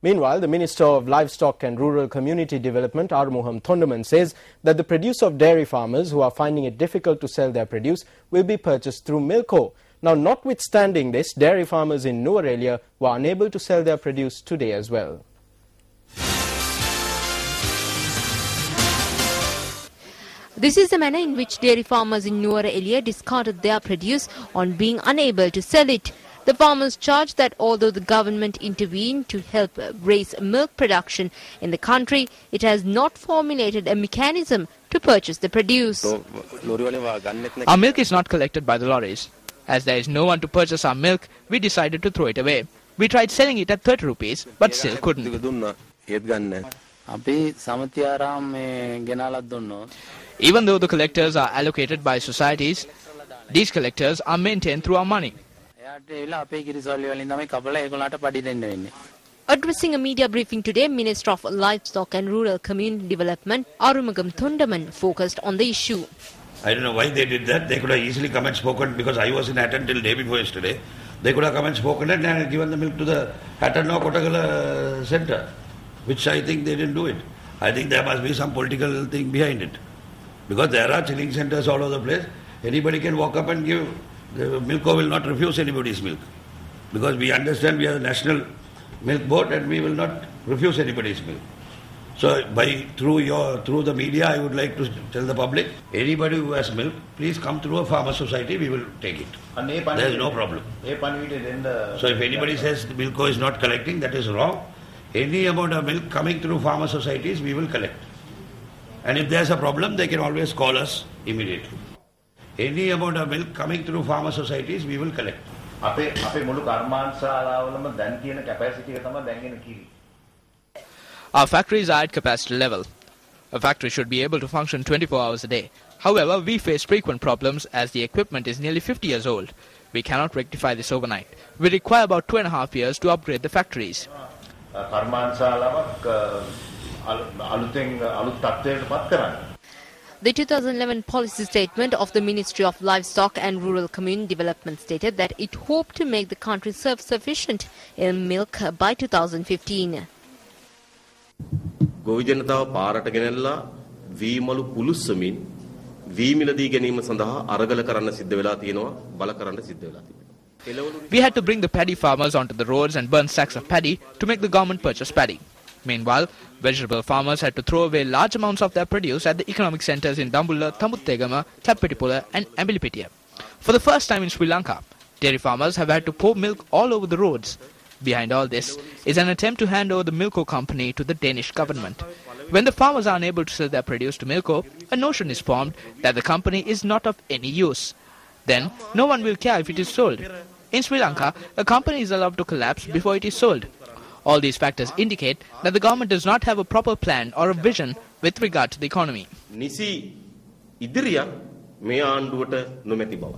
Meanwhile, the Minister of Livestock and Rural Community Development, Thondaman, says that the produce of dairy farmers who are finding it difficult to sell their produce will be purchased through Milko. Now, notwithstanding this, dairy farmers in Nuwara were unable to sell their produce today as well. This is the manner in which dairy farmers in Nuwara discarded their produce on being unable to sell it. The farmers charged that although the government intervened to help raise milk production in the country, it has not formulated a mechanism to purchase the produce. Our milk is not collected by the lorries. As there is no one to purchase our milk, we decided to throw it away. We tried selling it at 30 rupees, but still couldn't. Even though the collectors are allocated by societies, these collectors are maintained through our money. Addressing a media briefing today, Minister of Livestock and Rural Community Development, Thondaman, focused on the issue. I don't know why they did that. They could have easily come and spoken, because I was in Hatton till day before yesterday. They could have come and spoken and given the milk to the Hatton or Kotagala center, which I think they didn't do it. I think there must be some political thing behind it. Because there are chilling centers all over the place. Anybody can walk up and give. The Milko will not refuse anybody's milk. Because we understand we are the national milk board and we will not refuse anybody's milk. So through the media, I would like to tell the public, anybody who has milk, please come through a farmer society, we will take it. There is no problem. So if anybody says the Milko is not collecting, that is wrong. Any amount of milk coming through farmer societies, we will collect. And if there is a problem, they can always call us immediately. Any amount of milk coming through farmer societies, we will collect. Our factories are at capacity level. A factory should be able to function 24 hours a day. However, we face frequent problems as the equipment is nearly 50 years old. We cannot rectify this overnight. We require about 2.5 years to upgrade the factories. The 2011 policy statement of the Ministry of Livestock and Rural Community Development stated that it hoped to make the country self-sufficient in milk by 2015. ගොවිජනතාව පාරට ගෙනල්ලා වීමලු පුලුස්සමින් වීමිලදී ගැනීම සඳහා අරගල කරන්න සිද්ධ වෙලා තියෙනවා බල කරන්න සිද්ධ වෙලා තියෙනවා. We had to bring the paddy farmers onto the roads and burn sacks of paddy to make the government purchase paddy. Meanwhile, vegetable farmers had to throw away large amounts of their produce at the economic centres in Dambulla, Tamuttegama, Tappetipula and Ambilipitiya. For the first time in Sri Lanka, dairy farmers have had to pour milk all over the roads. Behind all this is an attempt to hand over the Milko company to the Danish government. When the farmers are unable to sell their produce to Milko, a notion is formed that the company is not of any use. Then, no one will care if it is sold. In Sri Lanka, a company is allowed to collapse before it is sold. All these factors indicate that the government does not have a proper plan or a vision with regard to the economy. නිසි ඉදිරියක් මේ ආණ්ඩුවට නොමැති බව